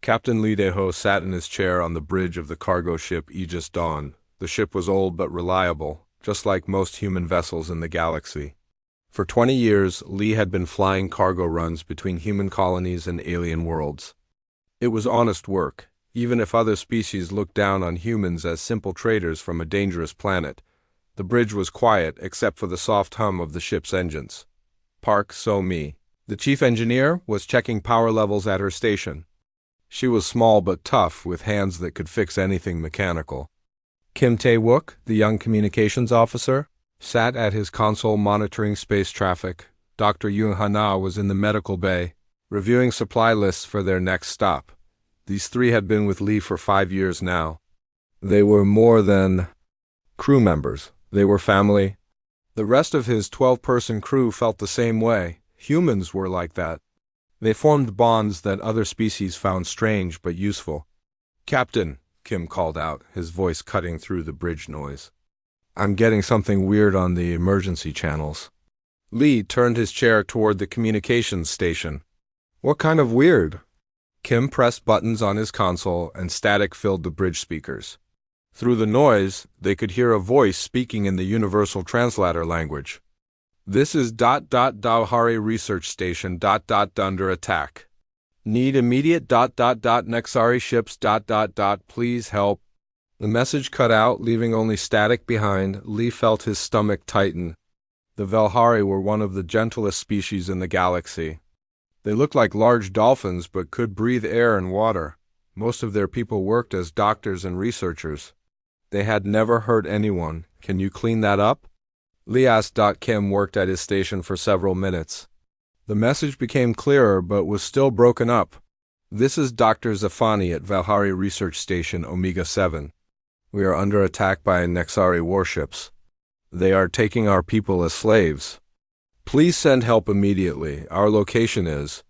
Captain Lee Deho sat in his chair on the bridge of the cargo ship Aegis Dawn. The ship was old but reliable, just like most human vessels in the galaxy. For 20 years, Lee had been flying cargo runs between human colonies and alien worlds. It was honest work, even if other species looked down on humans as simple traders from a dangerous planet. The bridge was quiet except for the soft hum of the ship's engines. Park So-mi, the chief engineer, was checking power levels at her station. She was small but tough, with hands that could fix anything mechanical. Kim Tae-wook, the young communications officer, sat at his console monitoring space traffic. Dr. Yoon Ha-na was in the medical bay, reviewing supply lists for their next stop. These three had been with Lee for 5 years now. They were more than crew members. They were family. The rest of his 12-person crew felt the same way. Humans were like that. They formed bonds that other species found strange but useful. "Captain," Kim called out, his voice cutting through the bridge noise. "I'm getting something weird on the emergency channels." Lee turned his chair toward the communications station. "What kind of weird?" Kim pressed buttons on his console and static filled the bridge speakers. Through the noise, they could hear a voice speaking in the universal translator language. "This is Dawhari Research Station under attack. Need immediate Nexari ships please help." The message cut out, leaving only static behind. Lee felt his stomach tighten. The Velhari were one of the gentlest species in the galaxy. They looked like large dolphins but could breathe air and water. Most of their people worked as doctors and researchers. They had never hurt anyone. "Can you clean that up?" Lee asked. Kim worked at his station for several minutes. The message became clearer but was still broken up. "This is Dr. Zafani at Velhari Research Station Omega-7. We are under attack by Nexari warships. They are taking our people as slaves. Please send help immediately. Our location is..."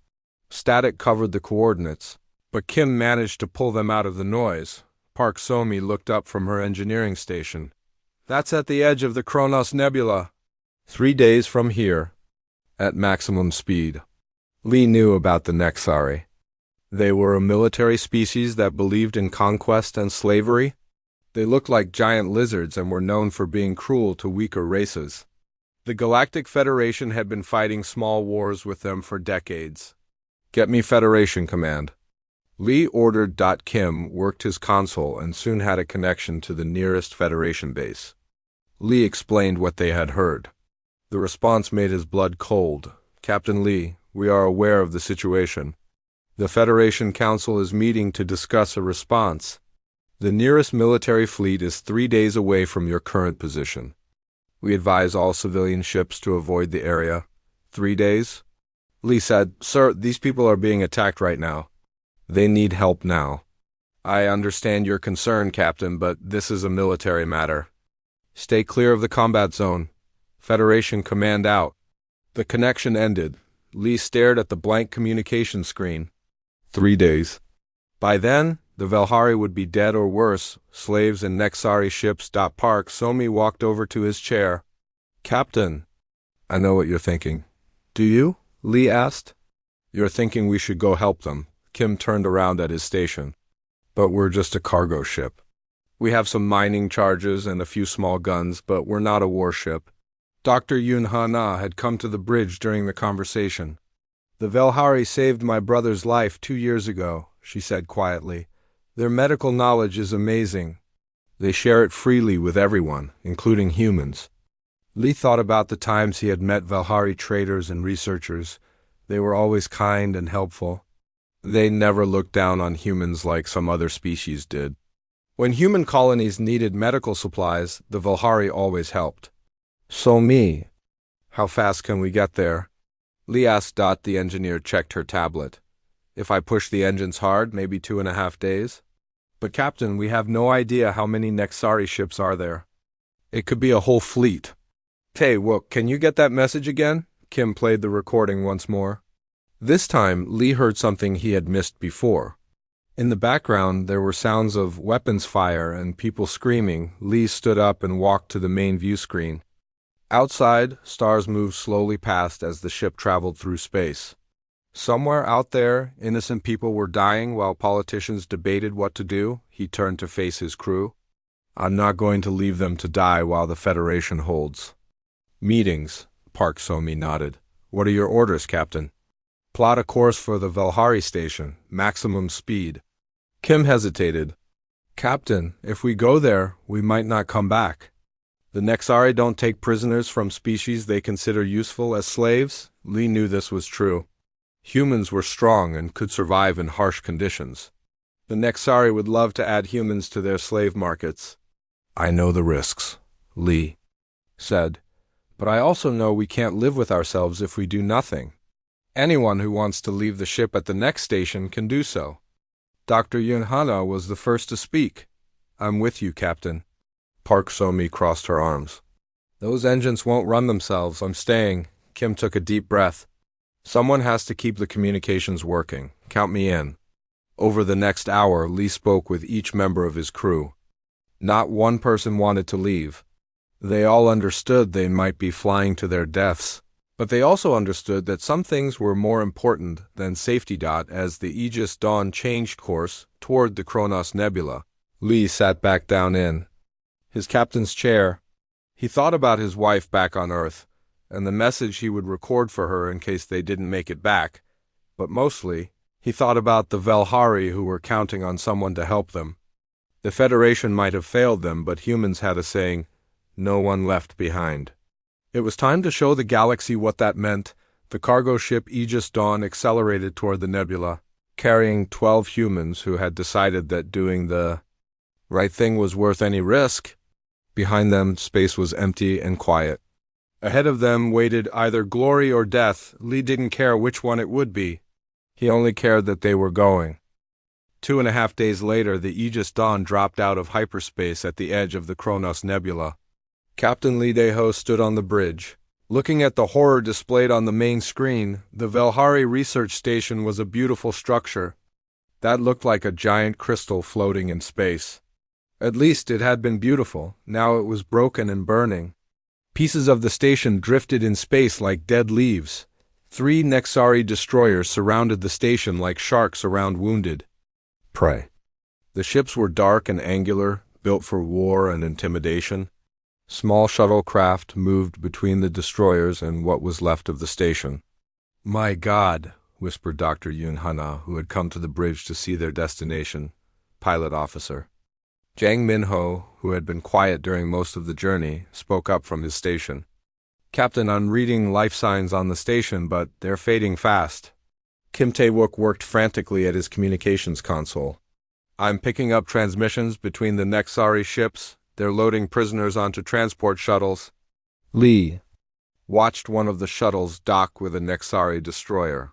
Static covered the coordinates, but Kim managed to pull them out of the noise. Park So-mi looked up from her engineering station. "That's at the edge of the Kronos Nebula. 3 days from here. At maximum speed." Lee knew about the Nexari. They were a military species that believed in conquest and slavery. They looked like giant lizards and were known for being cruel to weaker races. The Galactic Federation had been fighting small wars with them for decades. "Get me Federation command." Lee ordered. Kim worked his console and soon had a connection to the nearest Federation base. Lee explained what they had heard. The response made his blood cold. "Captain Lee, we are aware of the situation. The Federation Council is meeting to discuss a response. The nearest military fleet is 3 days away from your current position. We advise all civilian ships to avoid the area." 3 days? Lee said, "Sir, these people are being attacked right now. They need help now." "I understand your concern, Captain, but this is a military matter. Stay clear of the combat zone. Federation command out." The connection ended. Lee stared at the blank communication screen. 3 days. By then, the Velhari would be dead or worse, slaves in Nexari ships. Park So-mi walked over to his chair. "Captain." "I know what you're thinking." "Do you?" Lee asked. "You're thinking we should go help them." Kim turned around at his station. "But we're just a cargo ship. We have some mining charges and a few small guns, but we're not a warship." Dr. Yoon Ha-na had come to the bridge during the conversation. "The Velhari saved my brother's life 2 years ago," she said quietly. "Their medical knowledge is amazing. They share it freely with everyone, including humans." Lee thought about the times he had met Velhari traders and researchers. They were always kind and helpful. They never looked down on humans like some other species did. When human colonies needed medical supplies, the Velhari always helped. "So-mi, how fast can we get there?" Lee asked. The engineer checked her tablet. "If I push the engines hard, maybe 2.5 days." "But Captain, we have no idea how many Nexari ships are there. It could be a whole fleet." "Tae-wook, can you get that message again?" Kim played the recording once more. This time, Lee heard something he had missed before. In the background, there were sounds of weapons fire and people screaming. Lee stood up and walked to the main view screen. Outside, stars moved slowly past as the ship traveled through space. Somewhere out there, innocent people were dying while politicians debated what to do. He turned to face his crew. I'm not going to leave them to die while the Federation holds meetings. Park Somi nodded. What are your orders, Captain? Plot a course for the Velhari station, maximum speed. Kim hesitated. Captain, if we go there, we might not come back. The Nexari don't take prisoners from species they consider useful as slaves. Lee knew this was true. Humans were strong and could survive in harsh conditions. The Nexari would love to add humans to their slave markets. I know the risks, Lee said, but I also know we can't live with ourselves if we do nothing. Anyone who wants to leave the ship at the next station can do so. Dr. Yunhana was the first to speak. I'm with you, Captain. Park Somi crossed her arms. Those engines won't run themselves. I'm staying. Kim took a deep breath. Someone has to keep the communications working. Count me in. Over the next hour, Lee spoke with each member of his crew. Not one person wanted to leave. They all understood they might be flying to their deaths, but they also understood that some things were more important than safety. As the Aegis Dawn changed course toward the Kronos Nebula, Lee sat back down in his captain's chair. He thought about his wife back on Earth, and the message he would record for her in case they didn't make it back, but mostly, he thought about the Velhari who were counting on someone to help them. The Federation might have failed them, but humans had a saying, no one left behind. It was time to show the galaxy what that meant. The cargo ship Aegis Dawn accelerated toward the nebula, carrying 12 humans who had decided that doing the right thing was worth any risk. Behind them, space was empty and quiet. Ahead of them waited either glory or death. Lee didn't care which one it would be. He only cared that they were going. 2.5 days later, the Aegis Dawn dropped out of hyperspace at the edge of the Kronos Nebula. Captain Lee Deho stood on the bridge. Looking at the horror displayed on the main screen, the Velhari research station was a beautiful structure that looked like a giant crystal floating in space. At least it had been beautiful. Now it was broken and burning. Pieces of the station drifted in space like dead leaves. 3 Nexari destroyers surrounded the station like sharks around wounded prey. The ships were dark and angular, built for war and intimidation. Small shuttlecraft moved between the destroyers and what was left of the station. My God, whispered Dr. Yunhana, who had come to the bridge to see their destination, pilot officer. Jang Minho, who had been quiet during most of the journey, spoke up from his station. Captain, I'm reading life signs on the station, but they're fading fast. Kim Tae-wook worked frantically at his communications console. I'm picking up transmissions between the Nexari ships. They're loading prisoners onto transport shuttles. Lee watched one of the shuttles dock with a Nexari destroyer.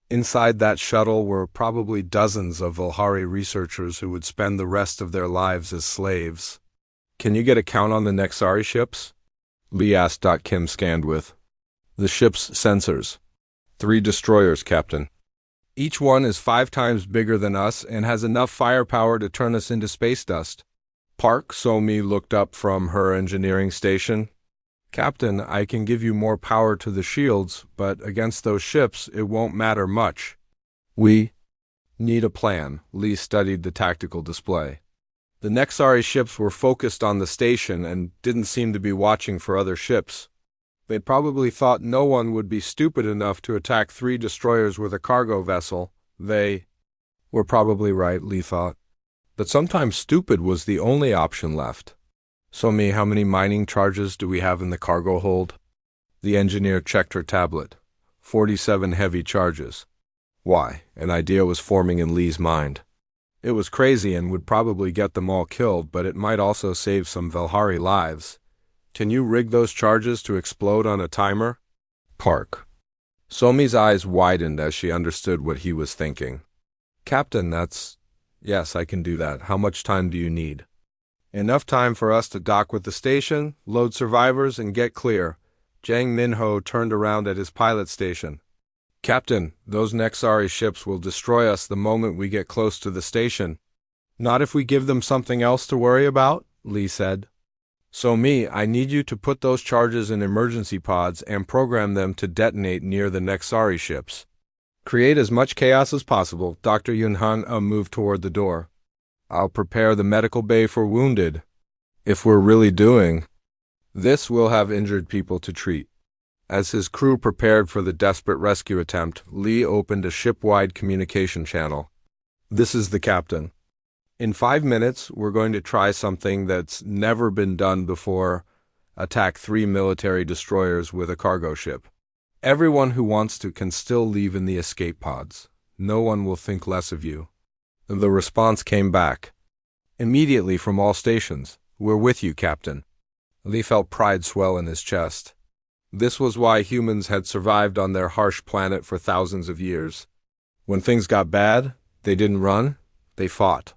Inside that shuttle were probably dozens of Velhari researchers who would spend the rest of their lives as slaves. Can you get a count on the Nexari ships? Lee asked. Kim scanned with the ship's sensors. 3 destroyers, Captain. Each one is 5 times bigger than us and has enough firepower to turn us into space dust. Park Somi looked up from her engineering station. Captain, I can give you more power to the shields, but against those ships it won't matter much. We need a plan. Lee studied the tactical display. The Nexari ships were focused on the station and didn't seem to be watching for other ships. They'd probably thought no one would be stupid enough to attack 3 destroyers with a cargo vessel. They were probably right, Lee thought. But sometimes stupid was the only option left. Somi, how many mining charges do we have in the cargo hold? The engineer checked her tablet. 47 heavy charges. Why? An idea was forming in Lee's mind. It was crazy and would probably get them all killed, but it might also save some Velhari lives. Can you rig those charges to explode on a timer? Park. Somi's eyes widened as she understood what he was thinking. Captain, Yes, I can do that. How much time do you need? Enough time for us to dock with the station, load survivors, and get clear. Jang Minho turned around at his pilot station. Captain, those Nexari ships will destroy us the moment we get close to the station. Not if we give them something else to worry about, Lee said. Somi, I need you to put those charges in emergency pods and program them to detonate near the Nexari ships. Create as much chaos as possible. Dr. Yunhan moved toward the door. I'll prepare the medical bay for wounded. If we're really doing this, we'll have injured people to treat. As his crew prepared for the desperate rescue attempt, Lee opened a ship-wide communication channel. This is the captain. In 5 minutes, we're going to try something that's never been done before. Attack 3 military destroyers with a cargo ship. Everyone who wants to can still leave in the escape pods. No one will think less of you. The response came back immediately from all stations. We're with you, Captain. Lee felt pride swell in his chest. This was why humans had survived on their harsh planet for thousands of years. When things got bad, they didn't run, they fought.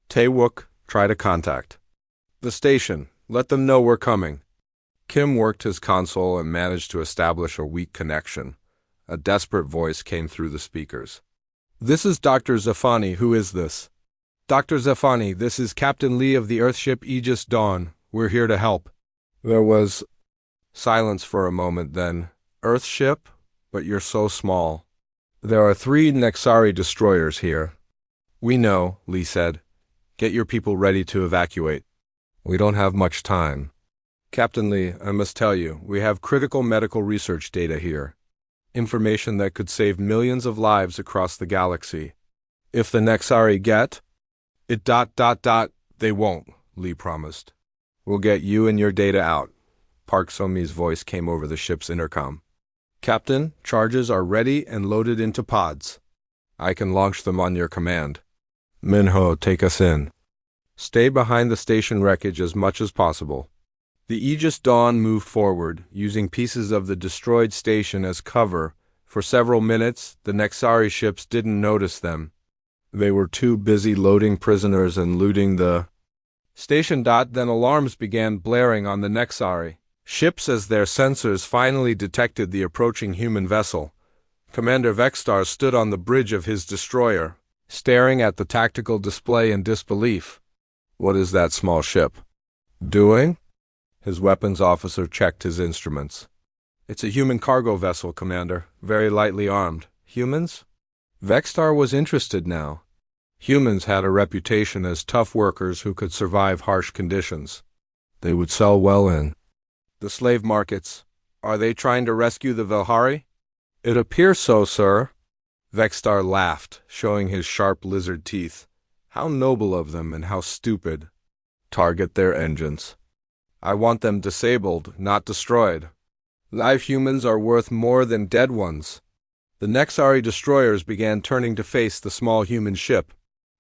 Taewook, try to contact the station. Let them know we're coming. Kim worked his console and managed to establish a weak connection. A desperate voice came through the speakers. This is Dr. Zafani. Who is this? Dr. Zafani, this is Captain Lee of the Earthship Aegis Dawn. We're here to help. There was silence for a moment, then. Earthship? But you're so small. There are 3 Nexari destroyers here. We know, Lee said. Get your people ready to evacuate. We don't have much time. Captain Lee, I must tell you, we have critical medical research data here. Information that could save millions of lives across the galaxy. If the Nexari get it ... They won't, Lee promised. We'll get you and your data out. Park So-mi's voice came over the ship's intercom. Captain, charges are ready and loaded into pods. I can launch them on your command. Minho, take us in. Stay behind the station wreckage as much as possible. The Aegis Dawn moved forward, using pieces of the destroyed station as cover. For several minutes, the Nexari ships didn't notice them. They were too busy loading prisoners and looting the station. Then alarms began blaring on the Nexari ships as their sensors finally detected the approaching human vessel. Commander Vexstar stood on the bridge of his destroyer, staring at the tactical display in disbelief. What is that small ship doing? His weapons officer checked his instruments. It's a human cargo vessel, Commander, very lightly armed. Humans? Vexstar was interested now. Humans had a reputation as tough workers who could survive harsh conditions. They would sell well in the slave markets. Are they trying to rescue the Velhari? It appears so, sir. Vexstar laughed, showing his sharp lizard teeth. How noble of them and how stupid. Target their engines. I want them disabled, not destroyed. Live humans are worth more than dead ones. The Nexari destroyers began turning to face the small human ship.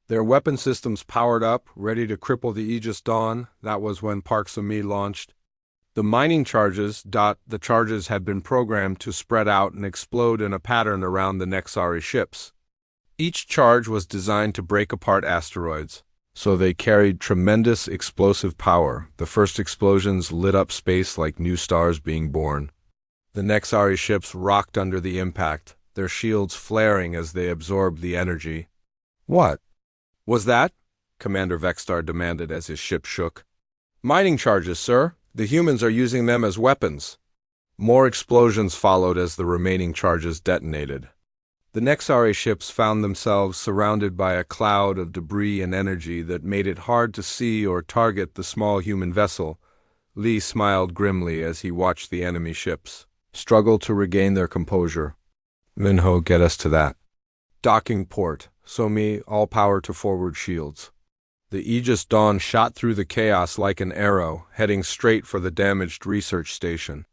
Their weapon systems powered up, ready to cripple the Aegis Dawn. That was when Park So-mi launched. The mining charges. The charges had been programmed to spread out and explode in a pattern around the Nexari ships. Each charge was designed to break apart asteroids, so they carried tremendous explosive power. The first explosions lit up space like new stars being born. The Nexari ships rocked under the impact, their shields flaring as they absorbed the energy. What was that? Commander Vexstar demanded as his ship shook. Mining charges, sir. The humans are using them as weapons. More explosions followed as the remaining charges detonated. The Nexari ships found themselves surrounded by a cloud of debris and energy that made it hard to see or target the small human vessel. Lee smiled grimly as he watched the enemy ships struggle to regain their composure. Minho, get us to that docking port. So-mi, all power to forward shields. The Aegis Dawn shot through the chaos like an arrow, heading straight for the damaged research station.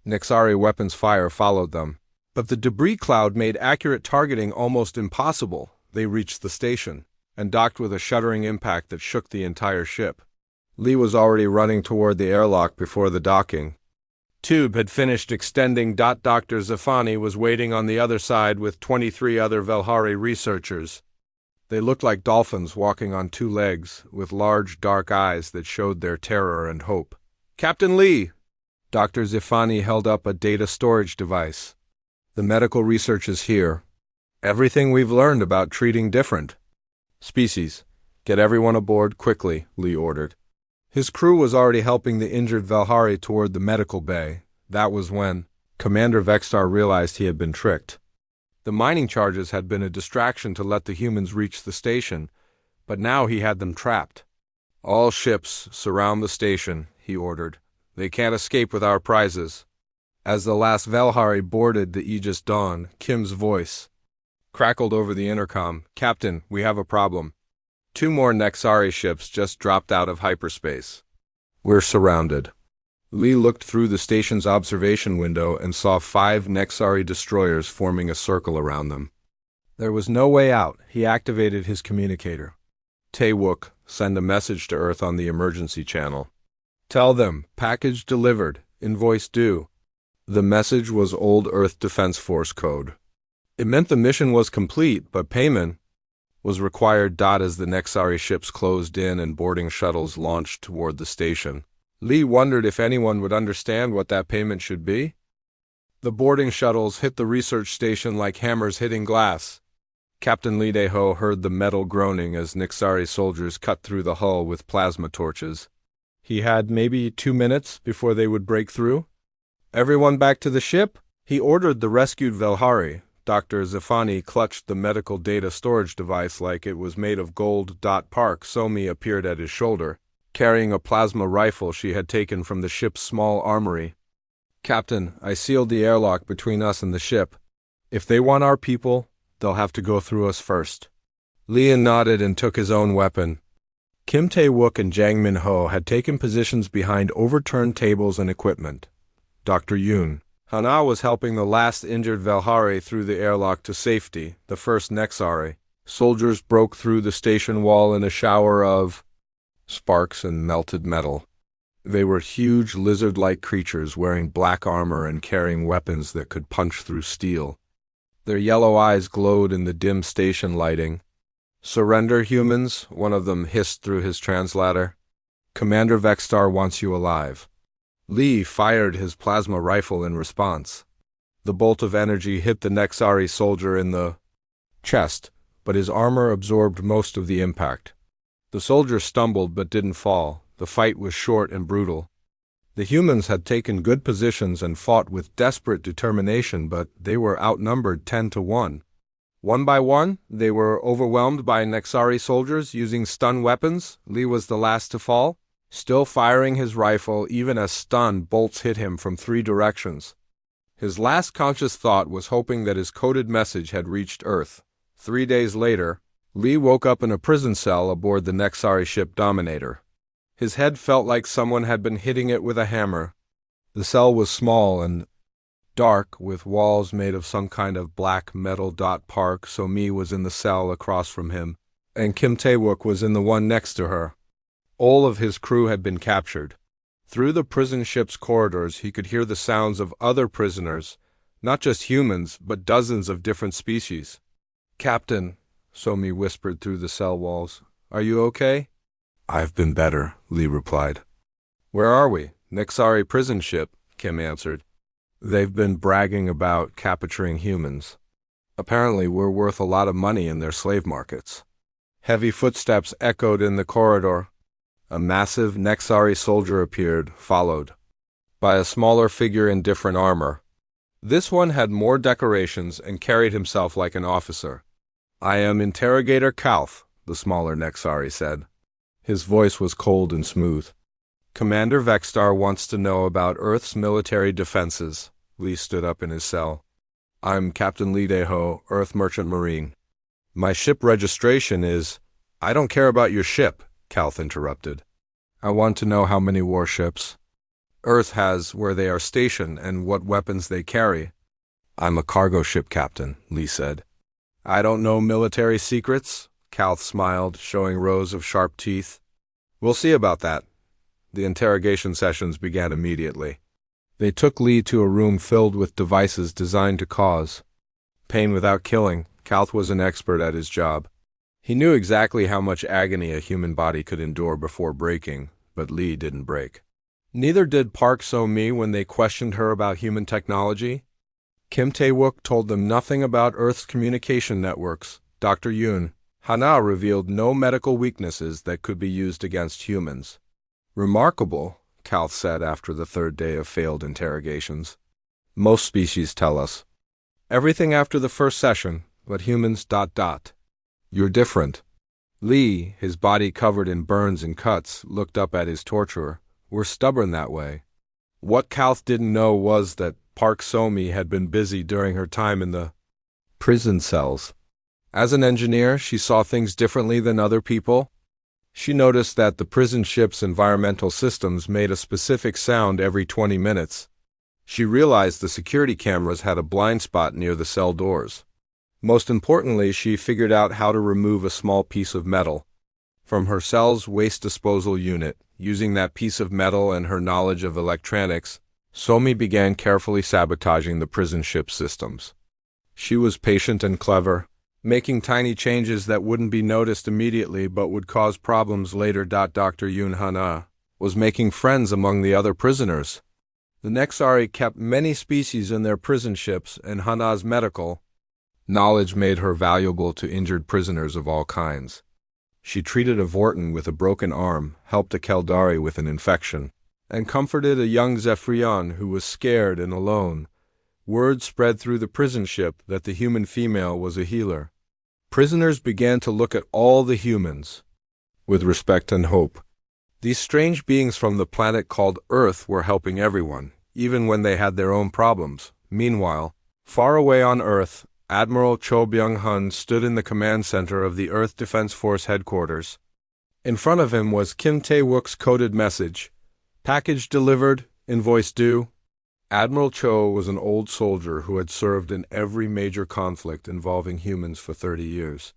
Nexari weapons fire followed them, but the debris cloud made accurate targeting almost impossible. They reached the station and docked with a shuddering impact that shook the entire ship. Lee was already running toward the airlock before the docking. Tube had finished extending. Dr. Zafani was waiting on the other side with 23 other Velhari researchers. They looked like dolphins walking on 2 legs, with large dark eyes that showed their terror and hope. Captain Lee! Dr. Zafani held up a data storage device. The medical research is here. Everything we've learned about treating different species. Get everyone aboard quickly, Lee ordered. His crew was already helping the injured Velhari toward the medical bay. That was when Commander Vexstar realized he had been tricked. The mining charges had been a distraction to let the humans reach the station, but now he had them trapped. "All ships surround the station," he ordered. "They can't escape with our prizes." As the last Velhari boarded the Aegis Dawn, Kim's voice crackled over the intercom. "Captain, we have a problem. 2 more Nexari ships just dropped out of hyperspace. We're surrounded." Lee looked through the station's observation window and saw 5 Nexari destroyers forming a circle around them. There was no way out. He activated his communicator. "Taewook, send a message to Earth on the emergency channel. Tell them, package delivered, invoice due." The message was Old Earth Defense Force code. It meant the mission was complete, but payment was required. As the Nexari ships closed in and boarding shuttles launched toward the station, Lee wondered if anyone would understand what that payment should be. The boarding shuttles hit the research station like hammers hitting glass. Captain Lee Dae-ho heard the metal groaning as Nexari soldiers cut through the hull with plasma torches. He had maybe 2 minutes before they would break through. "Everyone back to the ship?" He ordered the rescued Velhari. Dr. Zafani clutched the medical data storage device like it was made of gold. Park Somi appeared at his shoulder, carrying a plasma rifle she had taken from the ship's small armory. "Captain, I sealed the airlock between us and the ship. If they want our people, they'll have to go through us first." Leon nodded and took his own weapon. Kim Tae-wook and Jang Min-ho had taken positions behind overturned tables and equipment. Dr. Yoon Hana was helping the last injured Velhari through the airlock to safety, the first Nexari. Soldiers broke through the station wall in a shower of sparks and melted metal. They were huge lizard-like creatures wearing black armor and carrying weapons that could punch through steel. Their yellow eyes glowed in the dim station lighting. "Surrender, humans," one of them hissed through his translator. "Commander Vexstar wants you alive." Lee fired his plasma rifle in response. The bolt of energy hit the Nexari soldier in the chest, but his armor absorbed most of the impact. The soldier stumbled but didn't fall. The fight was short and brutal. The humans had taken good positions and fought with desperate determination, but they were outnumbered 10 to 1. One by one, they were overwhelmed by Nexari soldiers using stun weapons. Lee was the last to fall, still firing his rifle even as stun bolts hit him from 3 directions. His last conscious thought was hoping that his coded message had reached Earth. 3 days later, Lee woke up in a prison cell aboard the Nexari ship Dominator. His head felt like someone had been hitting it with a hammer. The cell was small and dark, with walls made of some kind of black metal. Park So-mi was in the cell across from him, and Kim Tae-wook was in the one next to her. All of his crew had been captured. Through the prison ship's corridors he could hear the sounds of other prisoners, not just humans, but dozens of different species. "Captain," So-mi whispered through the cell walls, "are you okay?" "I've been better," Lee replied. "Where are we?" "Nexari prison ship," Kim answered. "They've been bragging about capturing humans. Apparently we're worth a lot of money in their slave markets." Heavy footsteps echoed in the corridor. A massive Nexari soldier appeared, followed by a smaller figure in different armor. This one had more decorations and carried himself like an officer. "I am Interrogator Kalth," the smaller Nexari said. His voice was cold and smooth. "Commander Vexstar wants to know about Earth's military defenses." Lee stood up in his cell. "I'm Captain Lee Dae-ho, Earth Merchant Marine. My ship registration is—" "I don't care about your ship," Kalth interrupted. "I want to know how many warships Earth has, where they are stationed, and what weapons they carry." "I'm a cargo ship captain," Lee said. "I don't know military secrets," Kalth smiled, showing rows of sharp teeth. "We'll see about that." The interrogation sessions began immediately. They took Lee to a room filled with devices designed to cause pain without killing. Kalth was an expert at his job. He knew exactly how much agony a human body could endure before breaking, but Lee didn't break. Neither did Park So-mi when they questioned her about human technology. Kim Tae-wook told them nothing about Earth's communication networks. Dr. Yoon Hana revealed no medical weaknesses that could be used against humans. "Remarkable," Kalth said after the 3rd day of failed interrogations. "Most species tell us Everything after the first session, but humans ... You're different. Lee, his body covered in burns and cuts, looked up at his torturer. We're stubborn that way. What Kalth didn't know was that Park Somi had been busy during her time in the prison cells. As an engineer, she saw things differently than other people. She noticed that the prison ship's environmental systems made a specific sound every 20 minutes. She realized the security cameras had a blind spot near the cell doors. Most importantly, she figured out how to remove a small piece of metal from her cell's waste disposal unit. Using that piece of metal and her knowledge of electronics, Somi began carefully sabotaging the prison ship's systems. She was patient and clever, making tiny changes that wouldn't be noticed immediately but would cause problems later. Dr. Yoon Hana was making friends among the other prisoners. The Nexari kept many species in their prison ships, and Hana's medical knowledge made her valuable to injured prisoners of all kinds. She treated a Vorton with a broken arm, helped a Keldari with an infection, and comforted a young Zephyrion who was scared and alone. Word spread through the prison ship that the human female was a healer. Prisoners began to look at all the humans with respect and hope. These strange beings from the planet called Earth were helping everyone, even when they had their own problems. Meanwhile, far away on Earth, Admiral Cho Byung-hun stood in the command center of the Earth Defense Force headquarters. In front of him was Kim Tae-wook's coded message. Package delivered, invoice due. Admiral Cho was an old soldier who had served in every major conflict involving humans for 30 years.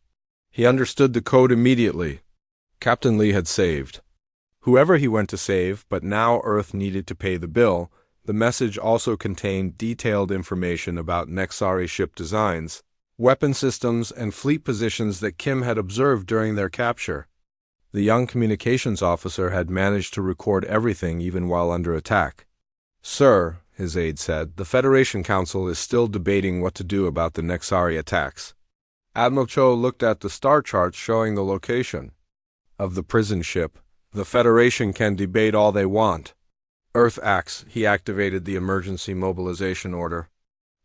He understood the code immediately. Captain Lee had saved whoever he went to save, but now Earth needed to pay the bill. The message also contained detailed information about Nexari ship designs, weapon systems, and fleet positions that Kim had observed during their capture. The young communications officer had managed to record everything even while under attack. Sir, his aide said, the Federation Council is still debating what to do about the Nexari attacks. Admiral Cho looked at the star charts showing the location of the prison ship. The Federation can debate all they want. Earth acts. He activated the emergency mobilization order.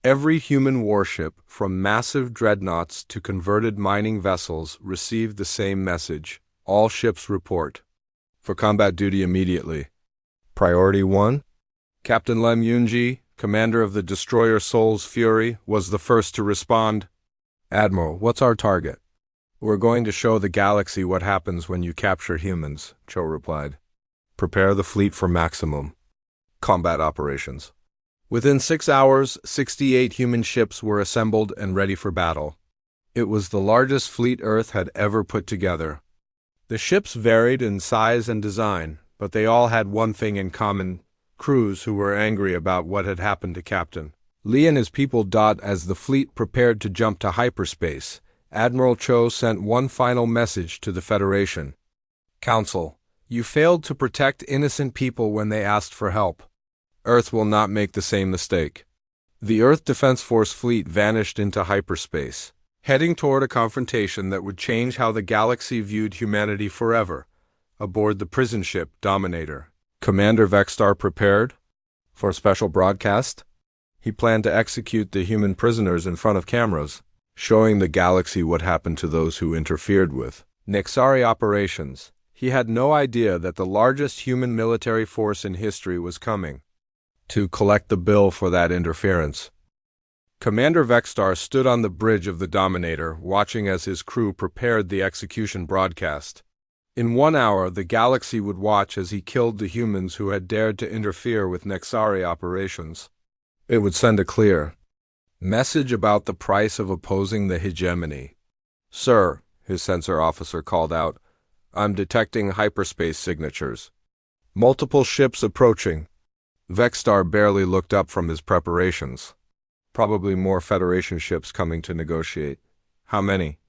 Every human warship, from massive dreadnoughts to converted mining vessels, received the same message. All ships report for combat duty immediately. Priority 1. Captain Lem Yoonji, commander of the destroyer Soul's Fury, was the first to respond. Admiral, what's our target? We're going to show the galaxy what happens when you capture humans, Cho replied. Prepare the fleet for maximum combat operations. Within 6 hours, 68 human ships were assembled and ready for battle. It was the largest fleet Earth had ever put together. The ships varied in size and design, but they all had one thing in common: crews who were angry about what had happened to Captain Lee and his people. As the fleet prepared to jump to hyperspace, Admiral Cho sent one final message to the Federation. Council, you failed to protect innocent people when they asked for help. Earth will not make the same mistake. The Earth Defense Force fleet vanished into hyperspace, heading toward a confrontation that would change how the galaxy viewed humanity forever. Aboard the prison ship Dominator, Commander Vexstar prepared for a special broadcast. He planned to execute the human prisoners in front of cameras, showing the galaxy what happened to those who interfered with Nexari operations. He had no idea that the largest human military force in history was coming to collect the bill for that interference. Commander Vexstar stood on the bridge of the Dominator, watching as his crew prepared the execution broadcast. In 1 hour, the galaxy would watch as he killed the humans who had dared to interfere with Nexari operations. It would send a clear message about the price of opposing the hegemony. Sir, his sensor officer called out, I'm detecting hyperspace signatures. Multiple ships approaching. Vexstar barely looked up from his preparations. Probably more Federation ships coming to negotiate. How many?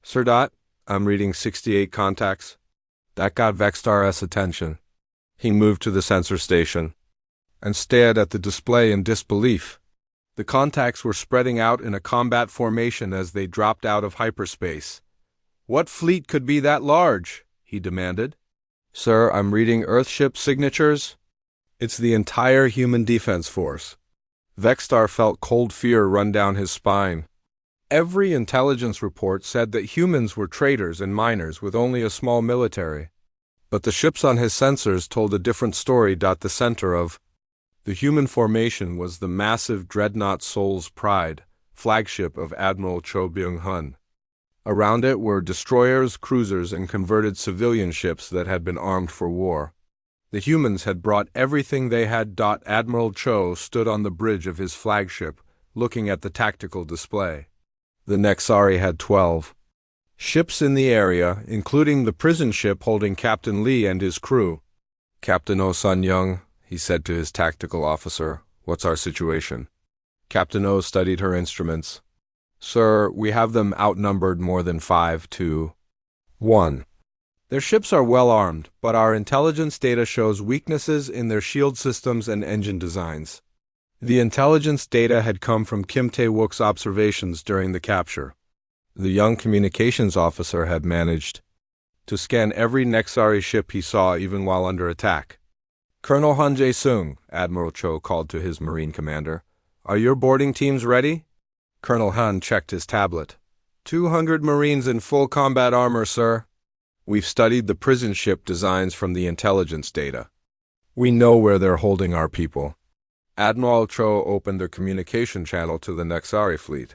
Sir, I'm reading 68 contacts. That got Vexstar's attention. He moved to the sensor station and stared at the display in disbelief. The contacts were spreading out in a combat formation as they dropped out of hyperspace. What fleet could be that large? He demanded. Sir, I'm reading Earthship signatures. It's the entire human defense force. Vexstar felt cold fear run down his spine. Every intelligence report said that humans were traders and miners with only a small military. But the ships on his sensors told a different story. The center of the human formation was the massive dreadnought Seoul's Pride, flagship of Admiral Cho Byung-hun. Around it were destroyers, cruisers, and converted civilian ships that had been armed for war. The humans had brought everything they had. Admiral Cho stood on the bridge of his flagship, looking at the tactical display. The Nexari had 12 ships in the area, including the prison ship holding Captain Lee and his crew. "Captain Oh Sun-young," he said to his tactical officer, "what's our situation?" Captain Oh studied her instruments. "Sir, we have them outnumbered more than 5-1. Their ships are well armed, but our intelligence data shows weaknesses in their shield systems and engine designs." The intelligence data had come from Kim Tae-wook's observations during the capture. The young communications officer had managed to scan every Nexari ship he saw even while under attack. "Colonel Han Jae-sung," Admiral Cho called to his Marine commander, "are your boarding teams ready?" Colonel Han checked his tablet. 200 Marines in full combat armor, sir. We've studied the prison ship designs from the intelligence data. We know where they're holding our people." Admiral Cho opened their communication channel to the Nexari fleet.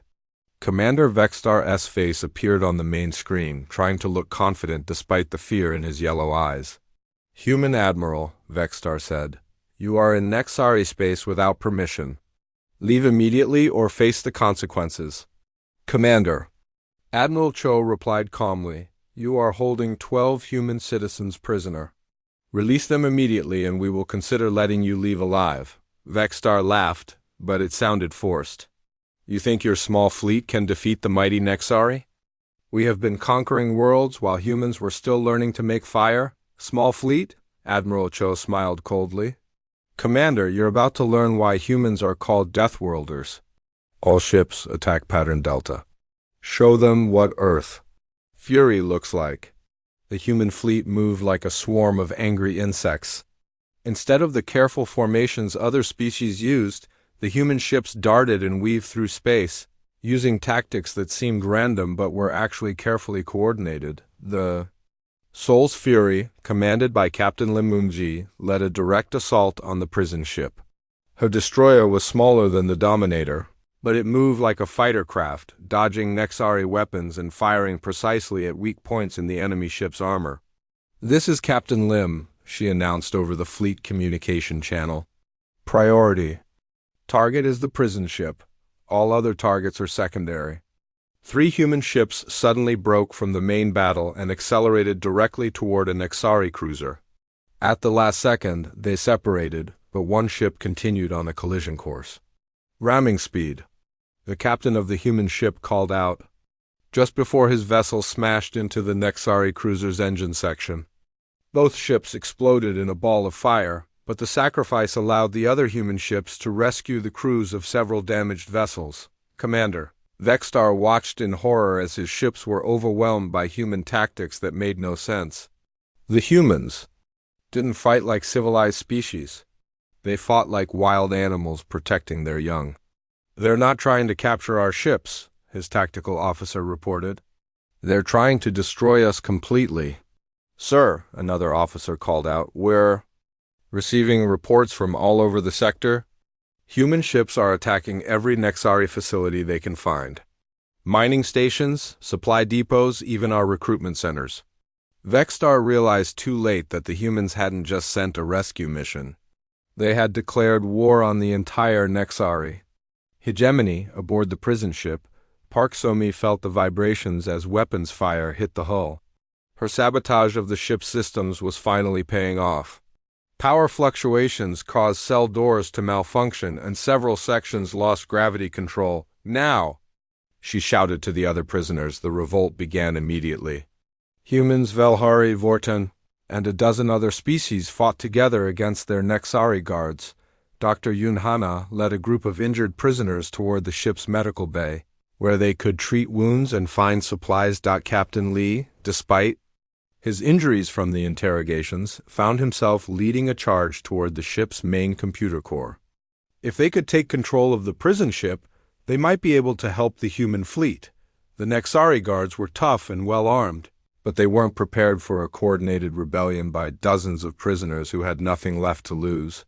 Commander Vexstar's face appeared on the main screen, trying to look confident despite the fear in his yellow eyes. "Human Admiral," Vexstar said, "you are in Nexari space without permission. Leave immediately or face the consequences." "Commander," Admiral Cho replied calmly, "you are holding 12 human citizens prisoner. Release them immediately and we will consider letting you leave alive." Vexstar laughed, but it sounded forced. "You think your small fleet can defeat the mighty Nexari? We have been conquering worlds while humans were still learning to make fire. Small fleet?" Admiral Cho smiled coldly. "Commander, you're about to learn why humans are called Deathworlders. All ships attack pattern Delta. Show them what Earth Fury looks like." The human fleet moved like a swarm of angry insects. Instead of the careful formations other species used, the human ships darted and weaved through space, using tactics that seemed random but were actually carefully coordinated. The Seoul's Fury, commanded by Captain Lim Moon-ji, led a direct assault on the prison ship. Her destroyer was smaller than the Dominator, but it moved like a fighter craft, dodging Nexari weapons and firing precisely at weak points in the enemy ship's armor. "This is Captain Lim," she announced over the fleet communication channel. "Priority. Target is the prison ship. All other targets are secondary." 3 human ships suddenly broke from the main battle and accelerated directly toward a Nexari cruiser. At the last second, they separated, but one ship continued on a collision course. "Ramming speed," the captain of the human ship called out, just before his vessel smashed into the Nexari cruiser's engine section. Both ships exploded in a ball of fire, but the sacrifice allowed the other human ships to rescue the crews of several damaged vessels. "Commander." Vexstar watched in horror as his ships were overwhelmed by human tactics that made no sense. The humans didn't fight like civilized species. They fought like wild animals protecting their young. "They're not trying to capture our ships," his tactical officer reported. "They're trying to destroy us completely." "Sir," another officer called out, "we're receiving reports from all over the sector. Human ships are attacking every Nexari facility they can find. Mining stations, supply depots, even our recruitment centers." Vexstar realized too late that the humans hadn't just sent a rescue mission. They had declared war on the entire Nexari. Hegemony, aboard the prison ship, Park So-mi felt the vibrations as weapons fire hit the hull. Her sabotage of the ship's systems was finally paying off. Power fluctuations caused cell doors to malfunction and several sections lost gravity control. "Now!" she shouted to the other prisoners. The revolt began immediately. Humans, Velhari, Vorten, and a dozen other species fought together against their Nexari guards. Dr. Yoon Hana led a group of injured prisoners toward the ship's medical bay, where they could treat wounds and find supplies. Captain Lee, despite his injuries from the interrogations, found himself leading a charge toward the ship's main computer core. If they could take control of the prison ship, they might be able to help the human fleet. The Nexari guards were tough and well-armed, but they weren't prepared for a coordinated rebellion by dozens of prisoners who had nothing left to lose.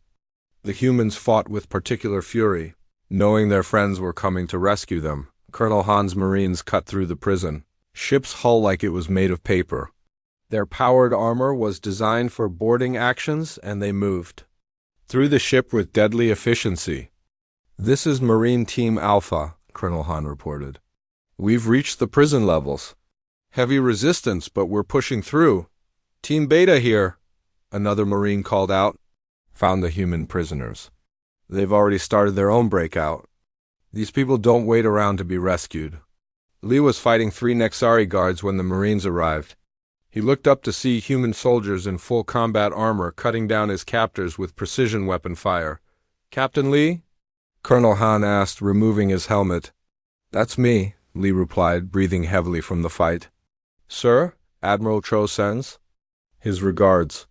The humans fought with particular fury. Knowing their friends were coming to rescue them, Colonel Han's Marines cut through the prison, ship's hull like it was made of paper. Their powered armor was designed for boarding actions, and they moved through the ship with deadly efficiency. "This is Marine Team Alpha," Colonel Han reported. "We've reached the prison levels. Heavy resistance, but we're pushing through." "Team Beta here," another Marine called out. "Found the human prisoners. They've already started their own breakout. These people don't wait around to be rescued." Lee was fighting 3 Nexari guards when the Marines arrived. He looked up to see human soldiers in full combat armor cutting down his captors with precision weapon fire. "Captain Lee?" Colonel Han asked, removing his helmet. "That's me," Lee replied, breathing heavily from the fight. "Sir, Admiral Cho sends his regards.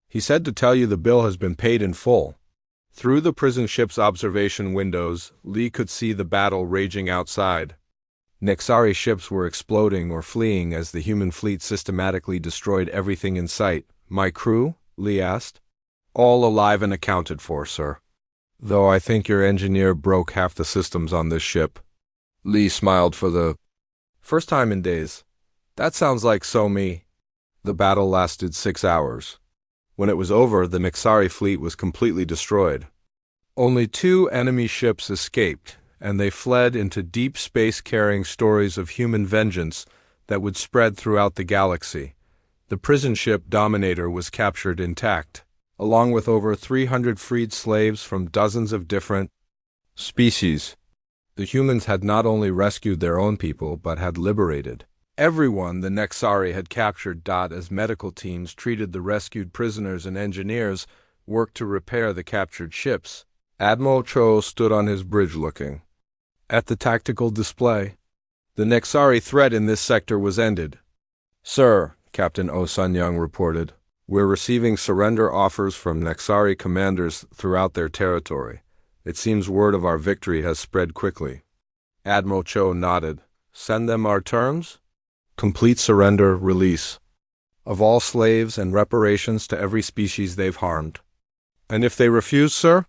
He said to tell you the bill has been paid in full." Through the prison ship's observation windows, Lee could see the battle raging outside. Nexari ships were exploding or fleeing as the human fleet systematically destroyed everything in sight. "My crew?" Lee asked. "All alive and accounted for, sir. Though I think your engineer broke half the systems on this ship." Lee smiled for the first time in days. "That sounds like so me." The battle lasted 6 hours. When it was over, the Nexari fleet was completely destroyed. Only 2 enemy ships escaped, and they fled into deep space carrying stories of human vengeance that would spread throughout the galaxy. The prison ship Dominator was captured intact, along with over 300 freed slaves from dozens of different species. The humans had not only rescued their own people, but had liberated everyone the Nexari had captured. As medical teams treated the rescued prisoners and engineers worked to repair the captured ships. Admiral Cho stood on his bridge looking at the tactical display. The Nexari threat in this sector was ended. "Sir," Captain Oh Sun-young reported, "we're receiving surrender offers from Nexari commanders throughout their territory. It seems word of our victory has spread quickly." Admiral Cho nodded. "Send them our terms?" "Complete surrender, release of all slaves, and reparations to every species they've harmed." "And if they refuse, sir?"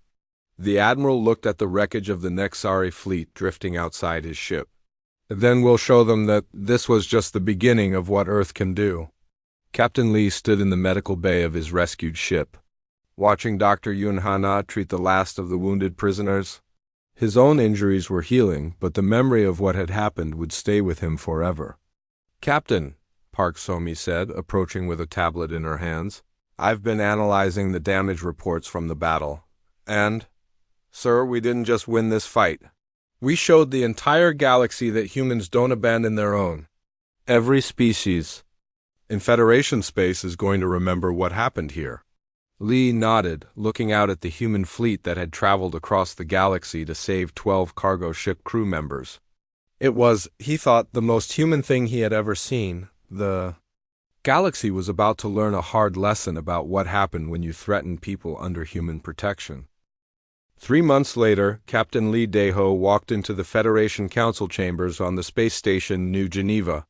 The Admiral looked at the wreckage of the Nexari fleet drifting outside his ship. "Then we'll show them that this was just the beginning of what Earth can do." Captain Lee stood in the medical bay of his rescued ship, watching Dr. Yun Hana treat the last of the wounded prisoners. His own injuries were healing, but the memory of what had happened would stay with him forever. "Captain," Park Somi said, approaching with a tablet in her hands, "I've been analyzing the damage reports from the battle. And, sir, we didn't just win this fight. We showed the entire galaxy that humans don't abandon their own. Every species in Federation space is going to remember what happened here." Lee nodded, looking out at the human fleet that had traveled across the galaxy to save 12 cargo ship crew members. It was, he thought, the most human thing he had ever seen. The galaxy was about to learn a hard lesson about what happened when you threaten people under human protection. 3 months later, Captain Lee Daeho walked into the Federation Council chambers on the space station New Geneva.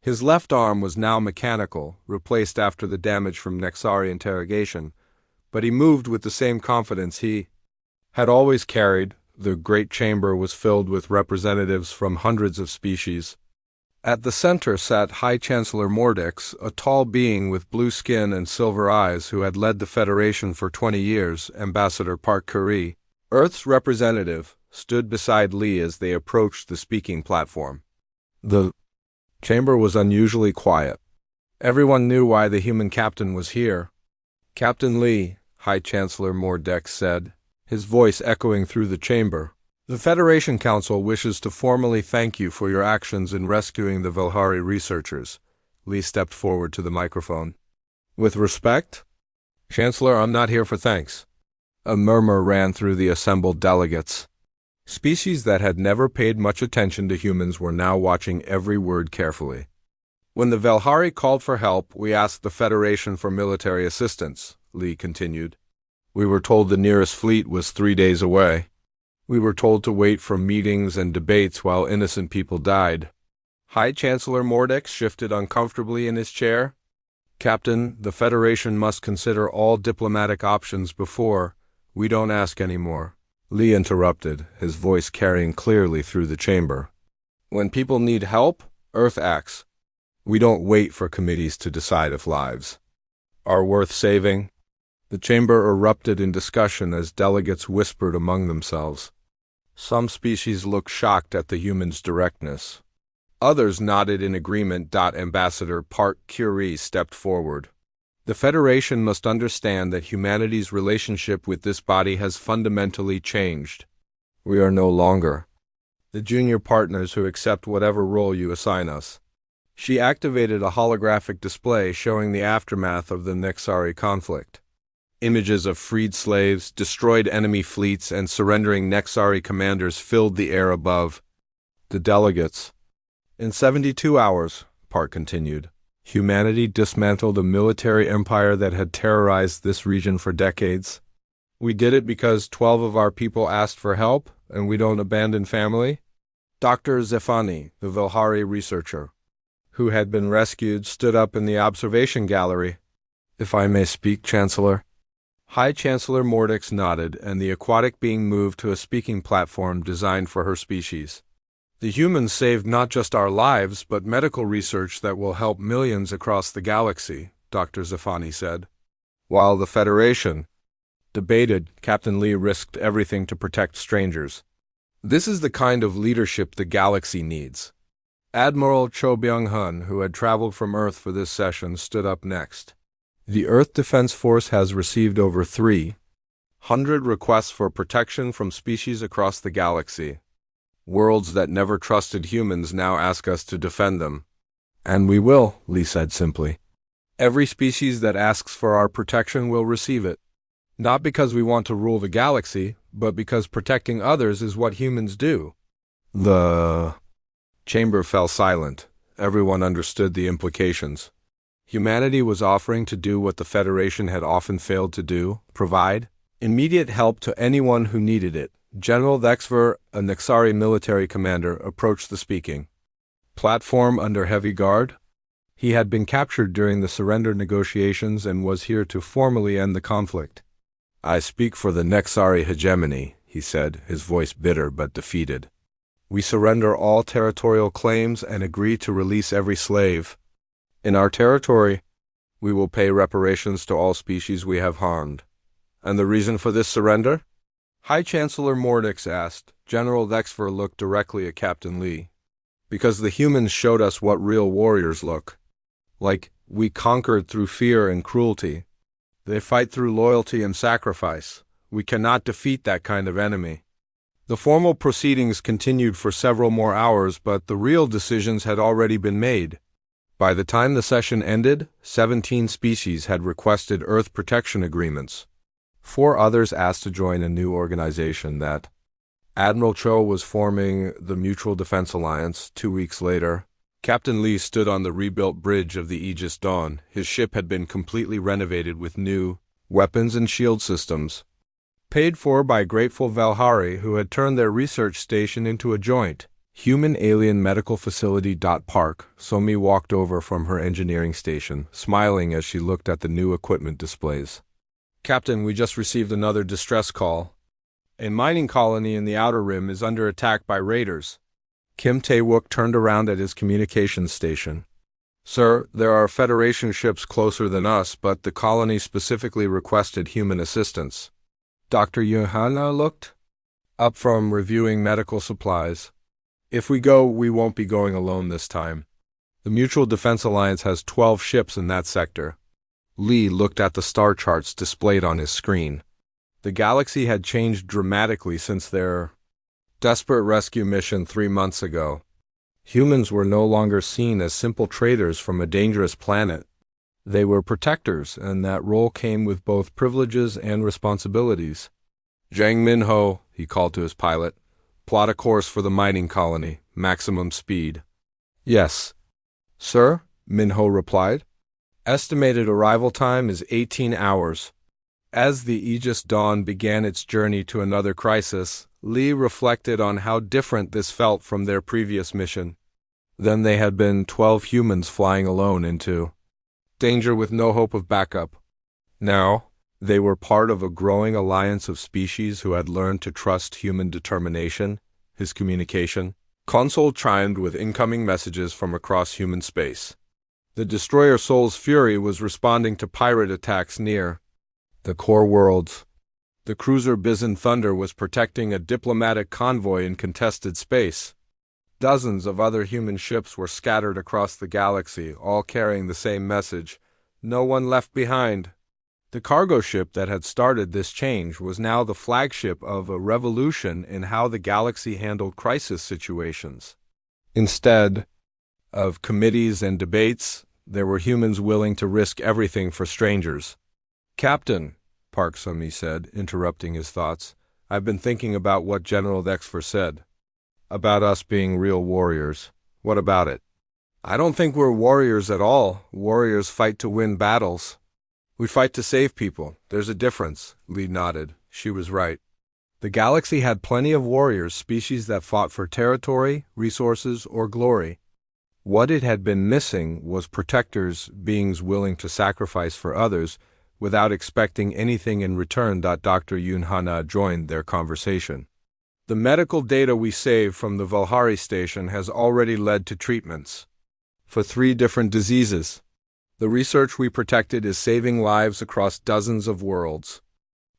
His left arm was now mechanical, replaced after the damage from Nexari interrogation, but he moved with the same confidence he had always carried. The great chamber was filled with representatives from hundreds of species. At the center sat High Chancellor Mordex, a tall being with blue skin and silver eyes who had led the Federation for 20 years. Ambassador Park Curry, Earth's representative, stood beside Lee as they approached the speaking platform. The chamber was unusually quiet. Everyone knew why the human captain was here. "Captain Lee," High Chancellor Mordex said, his voice echoing through the chamber, "the Federation Council wishes to formally thank you for your actions in rescuing the Velhari researchers." Lee stepped forward to the microphone. "With respect, Chancellor, I'm not here for thanks." A murmur ran through the assembled delegates. Species that had never paid much attention to humans were now watching every word carefully. "When the Velhari called for help, we asked the Federation for military assistance," Lee continued. "We were told the nearest fleet was 3 days away. We were told to wait for meetings and debates while innocent people died. High Chancellor Mordex shifted uncomfortably in his chair. Captain, the Federation must consider all diplomatic options before. We don't ask anymore. Lee interrupted, his voice carrying clearly through the chamber. When people need help, Earth acts. We don't wait for committees to decide if lives are worth saving. The chamber erupted in discussion as delegates whispered among themselves. Some species looked shocked at the humans' directness. Others nodded in agreement. Ambassador Park Curie stepped forward. The Federation must understand that humanity's relationship with this body has fundamentally changed. We are no longer the junior partners who accept whatever role you assign us. She activated a holographic display showing the aftermath of the Nexari conflict. Images of freed slaves, destroyed enemy fleets, and surrendering Nexari commanders filled the air above. The delegates. In 72 hours, Park continued, humanity dismantled a military empire that had terrorized this region for decades. We did it because 12 of our people asked for help, and we don't abandon family. Dr. Zefani, the Vilhari researcher, who had been rescued, stood up in the observation gallery. If I may speak, Chancellor. High Chancellor Mordex nodded, and the aquatic being moved to a speaking platform designed for her species. The humans saved not just our lives, but medical research that will help millions across the galaxy, Dr. Zafani said. While the Federation debated, Captain Lee risked everything to protect strangers. This is the kind of leadership the galaxy needs. Admiral Cho Byung-hun, who had traveled from Earth for this session, stood up next. The Earth Defense Force has received over 300 requests for protection from species across the galaxy. Worlds that never trusted humans now ask us to defend them. And we will, Lee said simply. Every species that asks for our protection will receive it. Not because we want to rule the galaxy, but because protecting others is what humans do. The chamber fell silent. Everyone understood the implications. Humanity was offering to do what the Federation had often failed to do, provide immediate help to anyone who needed it. General Thexver, a Nexari military commander, approached the speaking platform under heavy guard. He had been captured during the surrender negotiations and was here to formally end the conflict. I speak for the Nexari hegemony, he said, his voice bitter but defeated. We surrender all territorial claims and agree to release every slave. In our territory, we will pay reparations to all species we have harmed. And the reason for this surrender? High Chancellor Mordex asked. General Thexver looked directly at Captain Lee. Because the humans showed us what real warriors look like. We conquered through fear and cruelty. They fight through loyalty and sacrifice. We cannot defeat that kind of enemy. The formal proceedings continued for several more hours, but the real decisions had already been made. By the time the session ended, 17 species had requested Earth protection agreements. 4 others asked to join a new organization that Admiral Cho was forming the Mutual Defense Alliance. 2 weeks later, Captain Lee stood on the rebuilt bridge of the Aegis Dawn. His ship had been completely renovated with new weapons and shield systems, paid for by grateful Valhari who had turned their research station into a joint human-alien medical facility. Park. Somi walked over from her engineering station, smiling as she looked at the new equipment displays. Captain, we just received another distress call. A mining colony in the Outer Rim is under attack by raiders. Kim Tae-wook turned around at his communications station. Sir, there are Federation ships closer than us, but the colony specifically requested human assistance. Dr. Johanna looked up from reviewing medical supplies. If we go, we won't be going alone this time. The Mutual Defense Alliance has 12 ships in that sector. Lee looked at the star charts displayed on his screen. The galaxy had changed dramatically since their desperate rescue mission 3 months ago. Humans were no longer seen as simple traders from a dangerous planet. They were protectors, and that role came with both privileges and responsibilities. Jang Min-ho, he called to his pilot, plot a course for the mining colony, maximum speed. Yes, sir, Min-ho replied. Estimated arrival time is 18 hours. As the Aegis Dawn began its journey to another crisis, Lee reflected on how different this felt from their previous mission. Then they had been 12 humans flying alone into danger with no hope of backup. Now, they were part of a growing alliance of species who had learned to trust human determination. His communication console chimed with incoming messages from across human space. The destroyer Soul's Fury was responding to pirate attacks near the core worlds. The cruiser Bison Thunder was protecting a diplomatic convoy in contested space. Dozens of other human ships were scattered across the galaxy, all carrying the same message: no one left behind. The cargo ship that had started this change was now the flagship of a revolution in how the galaxy handled crisis situations. Instead of committees and debates, there were humans willing to risk everything for strangers. "Captain," Park Sumi said, interrupting his thoughts, "I've been thinking about what General Dexfer said. About us being real warriors. What about it?" "I don't think we're warriors at all. Warriors fight to win battles. We fight to save people. There's a difference." Lee nodded. She was right. The galaxy had plenty of warriors, species that fought for territory, resources, or glory. What it had been missing was protectors, beings willing to sacrifice for others without expecting anything in return. Dr. Yoon Hana joined their conversation. "The medical data we saved from the Valhari station has already led to treatments for 3 different diseases. The research we protected is saving lives across dozens of worlds.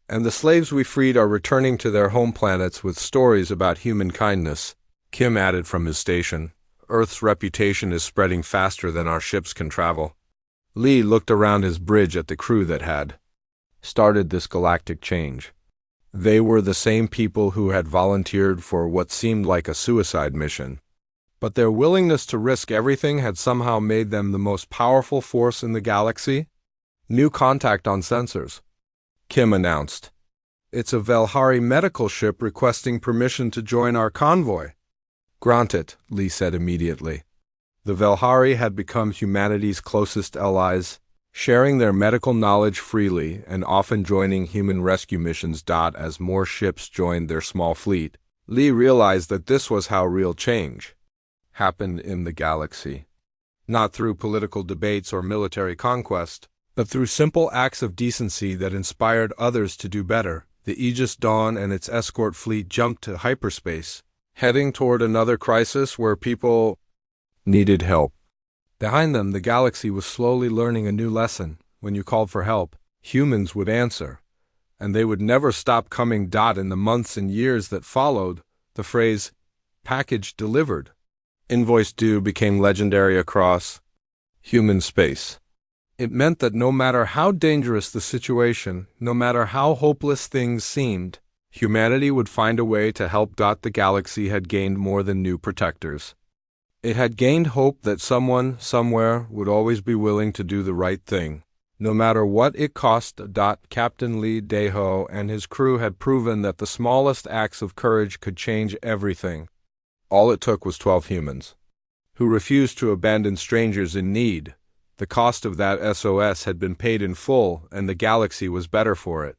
And the slaves we freed are returning to their home planets with stories about human kindness," Kim added from his station. "Earth's reputation is spreading faster than our ships can travel." Lee looked around his bridge at the crew that had started this galactic change. They were the same people who had volunteered for what seemed like a suicide mission. But their willingness to risk everything had somehow made them the most powerful force in the galaxy. "New contact on sensors," Kim announced. "It's a Valhari medical ship requesting permission to join our convoy." "Grant it," Lee said immediately. The Valhari had become humanity's closest allies, sharing their medical knowledge freely and often joining human rescue missions. As more ships joined their small fleet, Lee realized that this was how real change happened in the galaxy. Not through political debates or military conquest, but through simple acts of decency that inspired others to do better. The Aegis Dawn and its escort fleet jumped to hyperspace, heading toward another crisis where people needed help. Behind them, the galaxy was slowly learning a new lesson. When you called for help, humans would answer, and they would never stop coming. In the months and years that followed, the phrase, "package delivered, invoice due," became legendary across human space. It meant that no matter how dangerous the situation, no matter how hopeless things seemed, humanity would find a way to help. The galaxy had gained more than new protectors. It had gained hope that someone, somewhere, would always be willing to do the right thing, no matter what it cost. Captain Lee Daeho and his crew had proven that the smallest acts of courage could change everything. All it took was 12 humans who refused to abandon strangers in need. The cost of that SOS had been paid in full, and the galaxy was better for it.